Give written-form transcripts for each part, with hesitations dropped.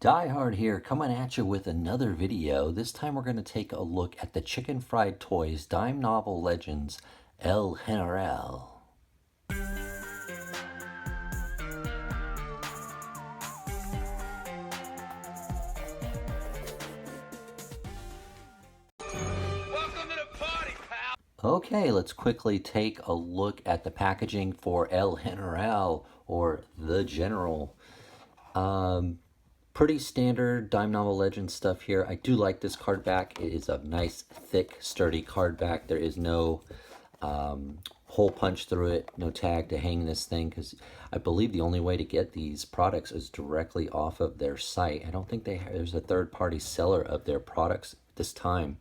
Die Hard here, coming at you with another video. This time we're going to take a look at the Chicken Fried Toys Dime Novel Legends El General. Welcome to the party, pal! Okay, let's quickly take a look at the packaging for El General, or the General. Pretty standard Dime Novel Legends stuff here. I do like this card back. It is a nice, thick, sturdy card back. There is no hole punch through it, no tag to hang this thing, because I believe the only way to get these products is directly off of their site. I don't think there's a third-party seller of their products this time.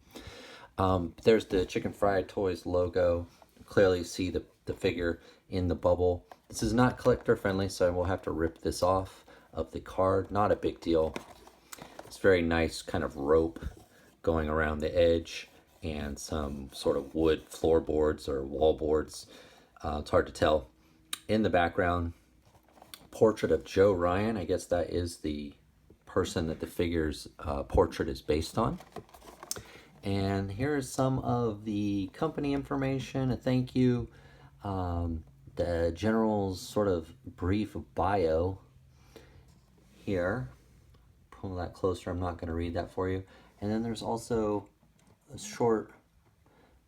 There's the Chicken Fried Toys logo. Clearly see the figure in the bubble. This is not collector friendly, so I will have to rip this off of the card. Not a big deal. It's very nice kind of rope going around the edge and some sort of wood floorboards or wall boards. It's hard to tell. In the background, portrait of Joe Ryan. I guess that is the person that the figure's portrait is based on. And here's some of the company information, a thank you, the General's sort of brief bio here. Pull that closer, I'm not going to read that for you. And then there's also a short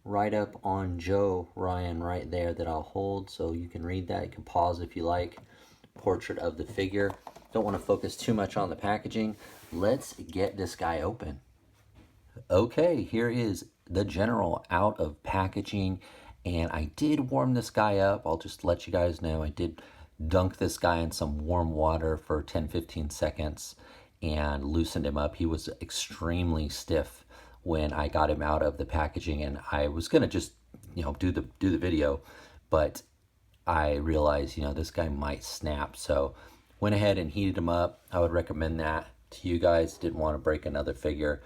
write-up on Joe Ryan right there that I'll hold, so you can read that. You can pause if you like. Portrait of the figure. Don't want to focus too much on the packaging. Let's get this guy open. Okay, here is the General out of packaging, and I did warm this guy up. I'll just let you guys know I did dunk this guy in some warm water for 10-15 seconds and loosened him up. He was extremely stiff when I got him out of the packaging, and I was gonna just do the video, but I realized this guy might snap, so went ahead and heated him up. I would recommend that to you guys. Didn't want to break another figure.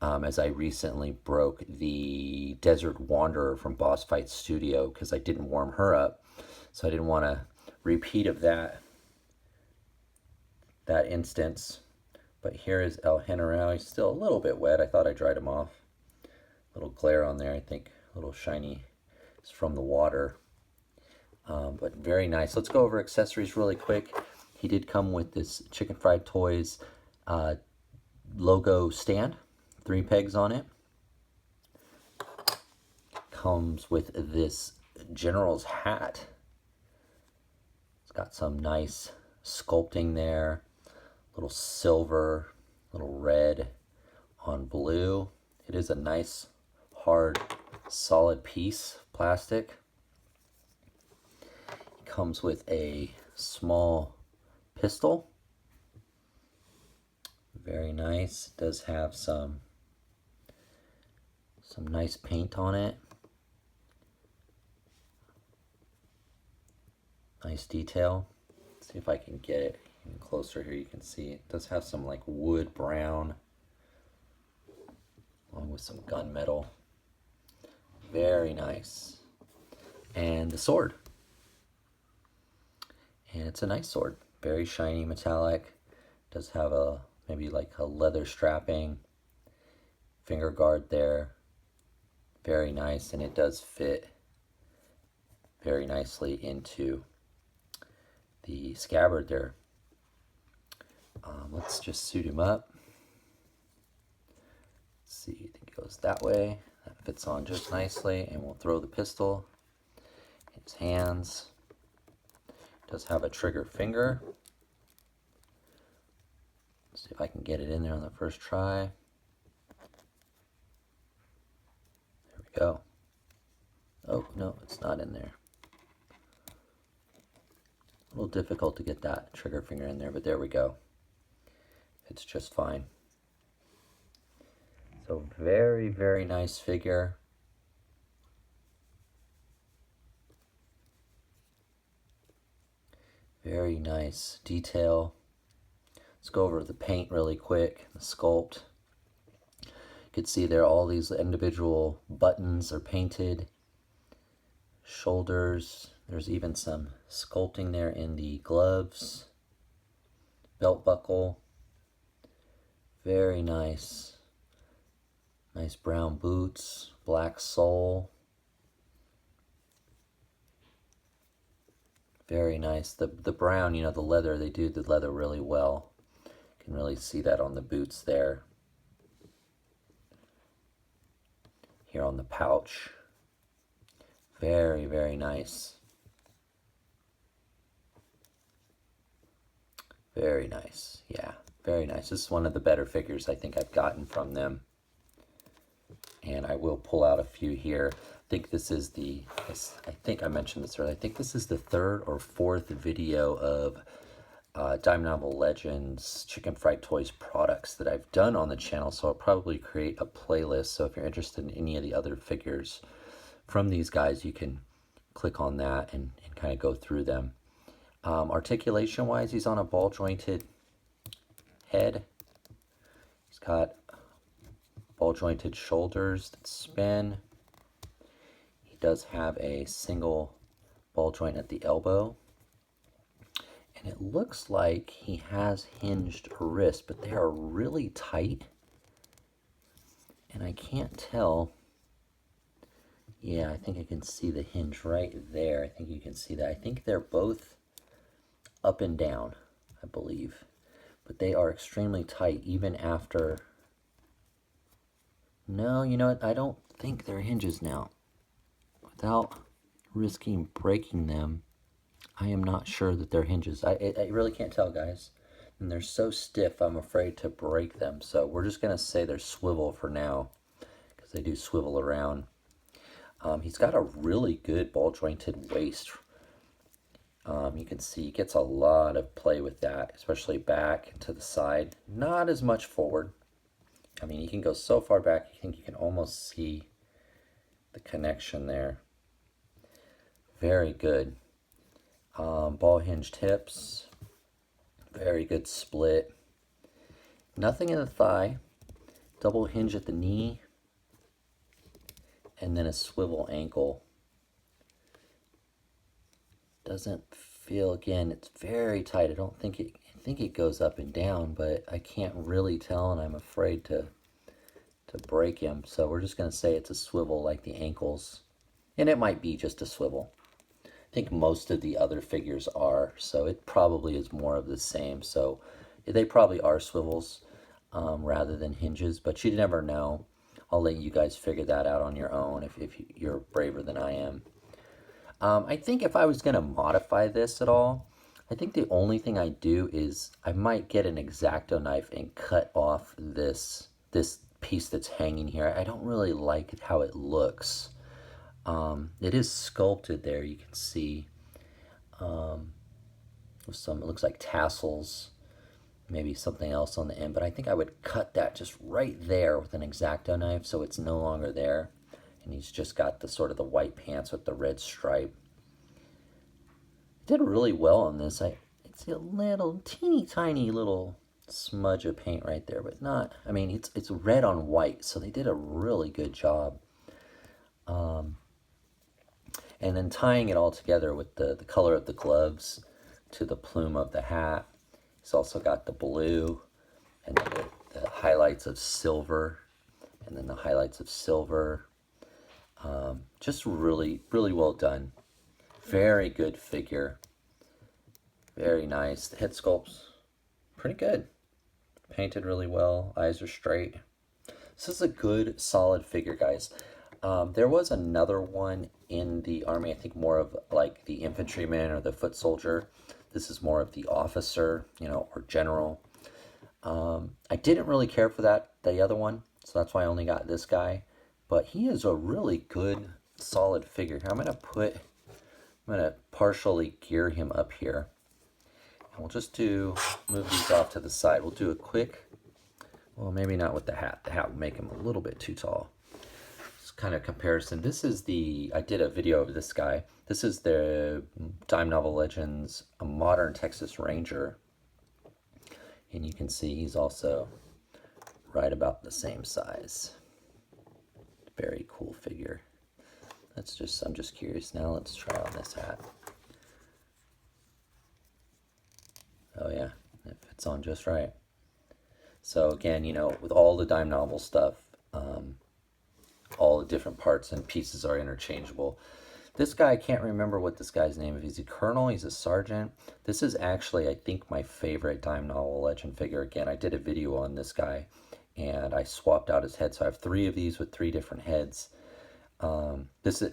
As I recently broke the Desert Wanderer from Boss Fight Studio because I didn't warm her up, so I didn't want to repeat of that instance. But here is El General. He's still a little bit wet. I thought I dried him off. A little glare on there, I think. A little shiny. It's from the water. But very nice. Let's go over accessories really quick. He did come with this Chicken Fried Toys logo stand. 3 pegs on it. Comes with this General's hat. It's got some nice sculpting there. Little silver, little red on blue. It is a nice, hard, solid piece of plastic. It comes with a small pistol. Very nice. It does have some nice paint on it. Nice detail. Let's see if I can get it even closer here. You can see it does have some like wood brown along with some gunmetal. Very nice. And the sword. And it's a nice sword. Very shiny, metallic. Does have a maybe like a leather strapping. Finger guard there. Very nice, and it does fit very nicely into the scabbard there. Let's just suit him up. Let's see, I think it goes that way. That fits on just nicely, and we'll throw the pistol in his hands. It does have a trigger finger. Let's see if I can get it in there on the first try. Go. Oh, no, it's not in there. A little difficult to get that trigger finger in there, but there we go. It's just fine. So very, very nice figure. Very nice detail. Let's go over the paint really quick, the sculpt. You can see there all these individual buttons are painted. Shoulders, there's even some sculpting there in the gloves. Belt buckle. Very nice. Nice brown boots, black sole. Very nice. The brown, you know, the leather, they do the leather really well. You can really see that on the boots there. Here on the pouch. Very, very nice. Very nice. Yeah, very nice. This is one of the better figures I think I've gotten from them. And I will pull out a few here. I think this is I think I mentioned this earlier. I think this is the third or fourth video of Diamond Novel Legends Chicken Fried Toys products that I've done on the channel. So I'll probably create a playlist. So if you're interested in any of the other figures from these guys, you can click on that and kind of go through them. Articulation wise, he's on a ball jointed head. He's got ball jointed shoulders that spin. He does have a single ball joint at the elbow. And it looks like he has hinged wrists, but they are really tight. And I can't tell. Yeah, I think I can see the hinge right there. I think you can see that. I think they're both up and down, I believe. But they are extremely tight even after... No, you know what? I don't think they're hinges now. Without risking breaking them, I am not sure that they're hinges. I really can't tell, guys. And they're so stiff, I'm afraid to break them. So we're just going to say they're swivel for now, because they do swivel around. He's got a really good ball jointed waist. You can see he gets a lot of play with that, especially back and to the side. Not as much forward. I mean, you can go so far back, you think you can almost see the connection there. Very good. Ball hinged hips. Very good split. Nothing in the thigh. Double hinge at the knee. And then a swivel ankle. Doesn't feel, again, it's very tight. I think it goes up and down, but I can't really tell, and I'm afraid to break him. So we're just going to say it's a swivel like the ankles. And it might be just a swivel. I think most of the other figures are, so it probably is more of the same. So they probably are swivels rather than hinges, but you never know. I'll let you guys figure that out on your own if you're braver than I am. I think if I was going to modify this at all, I think the only thing I do is I might get an X-Acto knife and cut off this piece that's hanging here. I don't really like how it looks. It is sculpted there, you can see. With it looks like tassels, maybe something else on the end, but I think I would cut that just right there with an X-Acto knife so it's no longer there. And he's just got the sort of the white pants with the red stripe. Did really well on this. It's a little teeny tiny little smudge of paint right there, but not, I mean, it's red on white, so they did a really good job. And then tying it all together with the color of the gloves to the plume of the hat. He's also got the blue and then the highlights of silver, and then the highlights of silver. Just really, really well done. Very good figure. Very nice. The head sculpt's pretty good. Painted really well. Eyes are straight. This is a good, solid figure, guys. There was another one in the army, I think more of like the infantryman or the foot soldier. This is more of the officer, you know, or general. I didn't really care for the other one, so that's why I only got this guy. But he is a really good, solid figure. I'm gonna partially gear him up here. And we'll just move these off to the side. We'll do a quick, well, maybe not with the hat. The hat will make him a little bit too tall. It's kind of comparison. This is I did a video of this guy. This is the Diamond Novel Legends, a modern Texas Ranger. And you can see he's also right about the same size. Very cool figure. I'm just curious now. Let's try on this hat. Oh yeah, it fits on just right. So again, with all the dime novel stuff, all the different parts and pieces are interchangeable. This guy, I can't remember what this guy's name is. He's a colonel, he's a sergeant. This is actually, I think, my favorite dime novel legend figure. Again, I did a video on this guy, and I swapped out his head. So I have 3 of these with 3 different heads. This,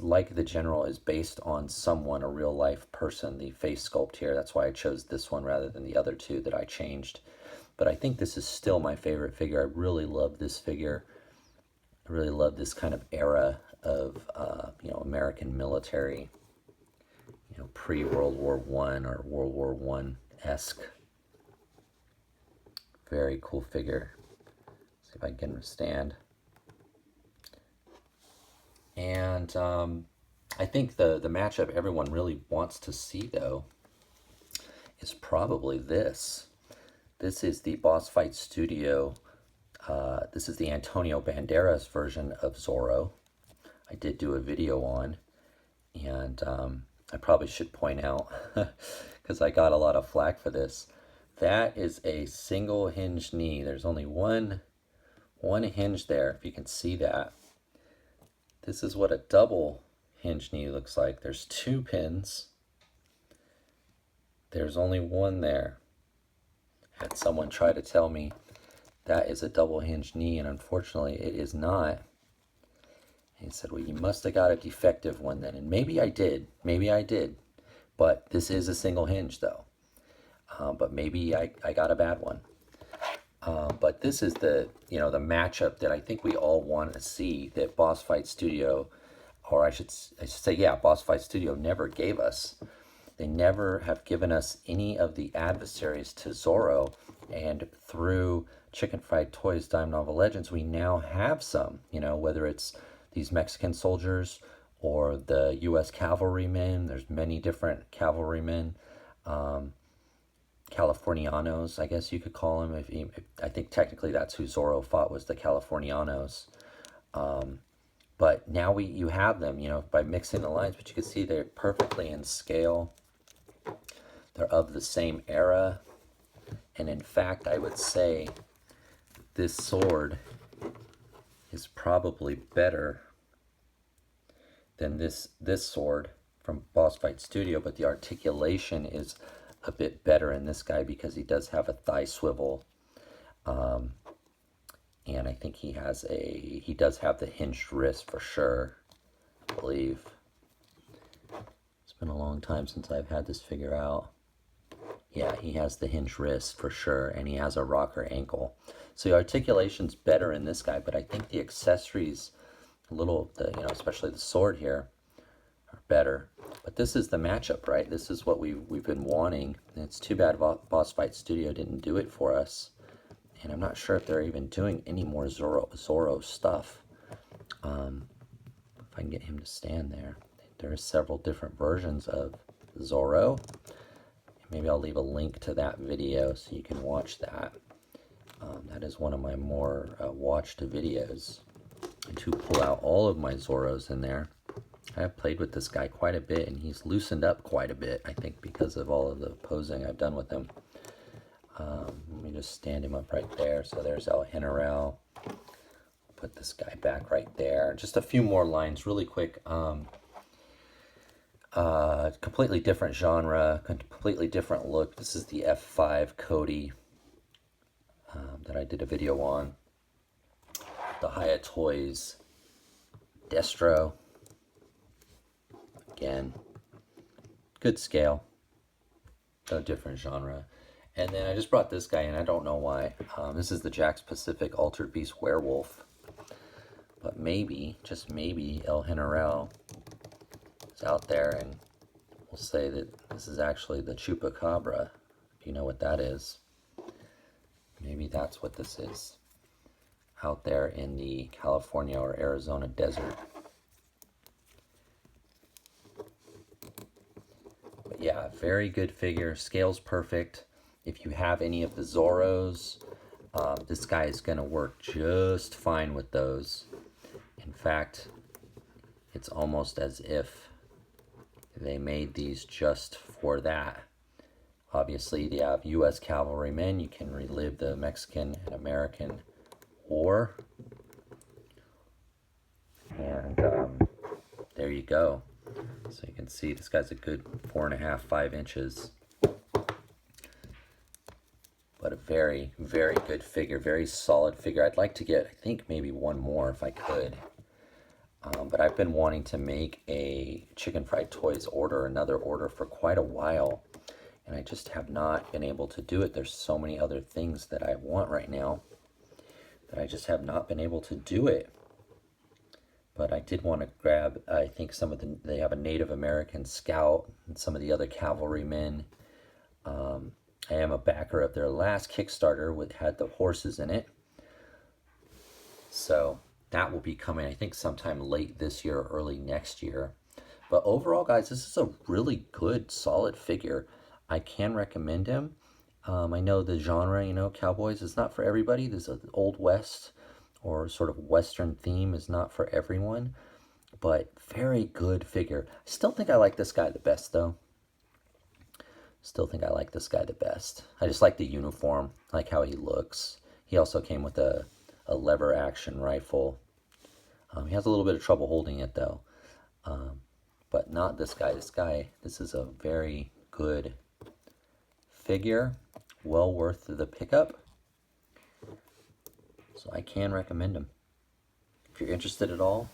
like the General, is based on someone, a real life person, the face sculpt here. That's why I chose this one rather than the other 2 that I changed. But I think this is still my favorite figure. I really love this figure. I really love this kind of era of, American military, pre-World War I or World War I-esque. Very cool figure. See if I can get him to stand. And I think the matchup everyone really wants to see, though, is probably this. This is the Boss Fight Studio. This is the Antonio Banderas version of Zorro. I did do a video on, and I probably should point out, because I got a lot of flack for this, that is a single hinge knee. There's only one hinge there, if you can see that. This is what a double hinge knee looks like. There's 2 pins. There's only one there. Had someone try to tell me that is a double hinge knee, and unfortunately it is not. And he said, well, you must have got a defective one then. And maybe I did. But this is a single hinge, though. But maybe I got a bad one. But this is the matchup that I think we all want to see, that Boss Fight Studio, or I should say, yeah, Boss Fight Studio never gave us. They never have given us any of the adversaries to Zorro, and through Chicken Fried Toys Dime Novel Legends, we now have some, whether it's these Mexican soldiers or the U.S. cavalrymen. There's many different cavalrymen. Californianos, I guess you could call them. I think technically that's who Zorro fought, was the Californianos. But now you have them, by mixing the lines. But you can see they're perfectly in scale. They're of the same era. And in fact, I would say this sword is probably better than this sword from Boss Fight Studio, but the articulation is a bit better in this guy because he does have a thigh swivel, and I think he does have the hinged wrist for sure, I believe. It's been a long time since I've had this figure out. Yeah, he has the hinged wrist for sure, and he has a rocker ankle. So the articulation's better in this guy, but I think the accessories, especially the sword here, are better. But this is the matchup, right? This is what we've been wanting. And it's too bad Boss Fight Studio didn't do it for us. And I'm not sure if they're even doing any more Zorro stuff. If I can get him to stand there. There are several different versions of Zorro. Maybe I'll leave a link to that video so you can watch that. That is one of my more watched videos. I do pull out all of my Zorros in there. I have played with this guy quite a bit, and he's loosened up quite a bit, I think, because of all of the posing I've done with him. Let me just stand him up right there. So there's El General. Put this guy back right there. Just a few more lines really quick. Completely different genre, completely different look. This is the F5 Cody that I did a video on. The Hiya Toys Destro. Again, good scale, no different genre. And then I just brought this guy in. I don't know why. This is the Jakks Pacific Altered Beast Werewolf. But maybe, just maybe, El General is out there and we'll say that this is actually the Chupacabra, if you know what that is. Maybe that's what this is, out there in the California or Arizona desert. But yeah, very good figure, scale's perfect. If you have any of the Zorros, this guy is going to work just fine with those. In fact, it's almost as if they made these just for that. Obviously, they have U.S. cavalrymen. You can relive the Mexican and American War. And there you go. So you can see this guy's a good 4.5, 5 inches. But a very, very good figure. Very solid figure. I'd like to get, I think, maybe one more if I could. But I've been wanting to make a Chicken Fried Toys order, another order, for quite a while. And I just have not been able to do it. There's so many other things that I want right now that I just have not been able to do it. But I did want to grab, I think they have a Native American scout and some of the other cavalrymen. I am a backer of their last Kickstarter, had the horses in it. So that will be coming, I think, sometime late this year or early next year. But overall, guys, this is a really good, solid figure. I can recommend him. I know the genre, cowboys is not for everybody. There's an Old West or sort of Western theme is not for everyone. But very good figure. I still think I like this guy the best, though. I just like the uniform, I like how he looks. He also came with a lever action rifle. He has a little bit of trouble holding it, though. But not this guy. This is a very good figure. Well worth the pickup. So I can recommend him. If you're interested at all,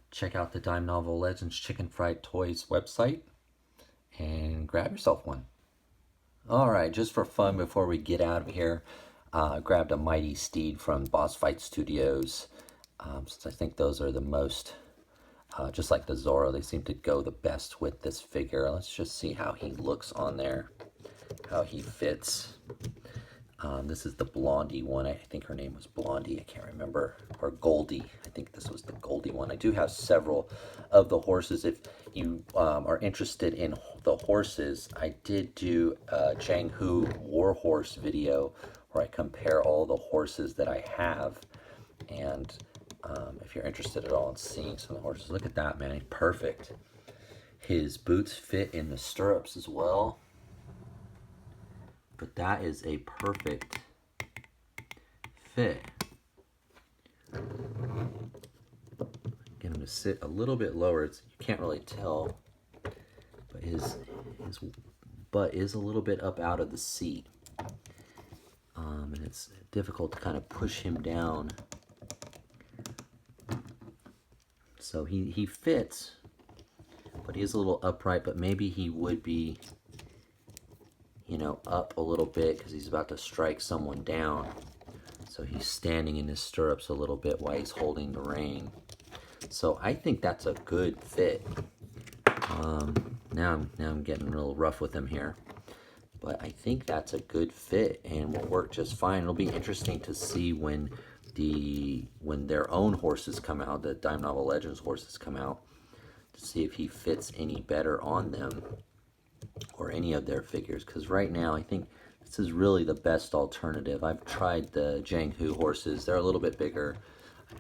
check out the Dime Novel Legends Chicken Fried Toys website and grab yourself one. Alright, just for fun before we get out of here, grabbed a Mighty Steed from Boss Fight Studios, since I think those are the most, just like the Zorro, they seem to go the best with this figure. Let's just see how he looks on there, how he fits. This is the Blondie one. I think her name was Blondie. I can't remember. Or Goldie. I think this was the Goldie one. I do have several of the horses. If you are interested in the horses, I did do a Jang Hu War Horse video where I compare all the horses that I have. And if you're interested at all in seeing some of the horses, look at that, man. He's perfect. His boots fit in the stirrups as well. But that is a perfect fit. Get him to sit a little bit lower. You can't really tell, but his butt is a little bit up out of the seat. And it's difficult to kind of push him down. So he fits, but he is a little upright, but maybe he would be, up a little bit because he's about to strike someone down. So he's standing in his stirrups a little bit while he's holding the rein. So I think that's a good fit. Now I'm getting a little rough with him here. But I think that's a good fit and will work just fine. It'll be interesting to see when their own horses come out, the Dime Novel Legends horses come out, to see if he fits any better on them or any of their figures. Because right now I think this is really the best alternative. I've tried the Jang Hu horses. They're a little bit bigger.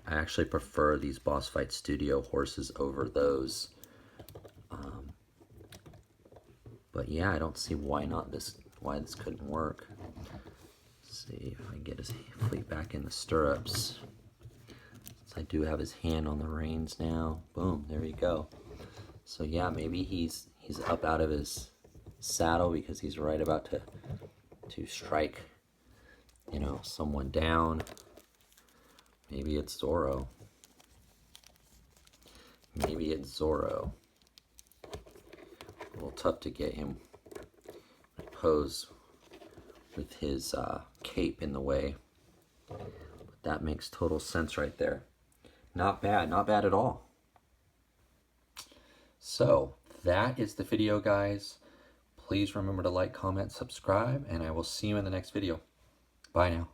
I actually prefer these Boss Fight Studio horses over those. But yeah, I don't see why this couldn't work. Let's see if I can get his feet back in the stirrups. Since I do have his hand on the reins now. Boom, there you go. So yeah, maybe he's up out of his saddle because he's right about to strike, someone down. Maybe it's Zorro. A little tough to get him pose with his cape in the way. But that makes total sense right there. Not bad at all. So that is the video, guys. Please remember to like, comment, subscribe, and I will see you in the next video. Bye now.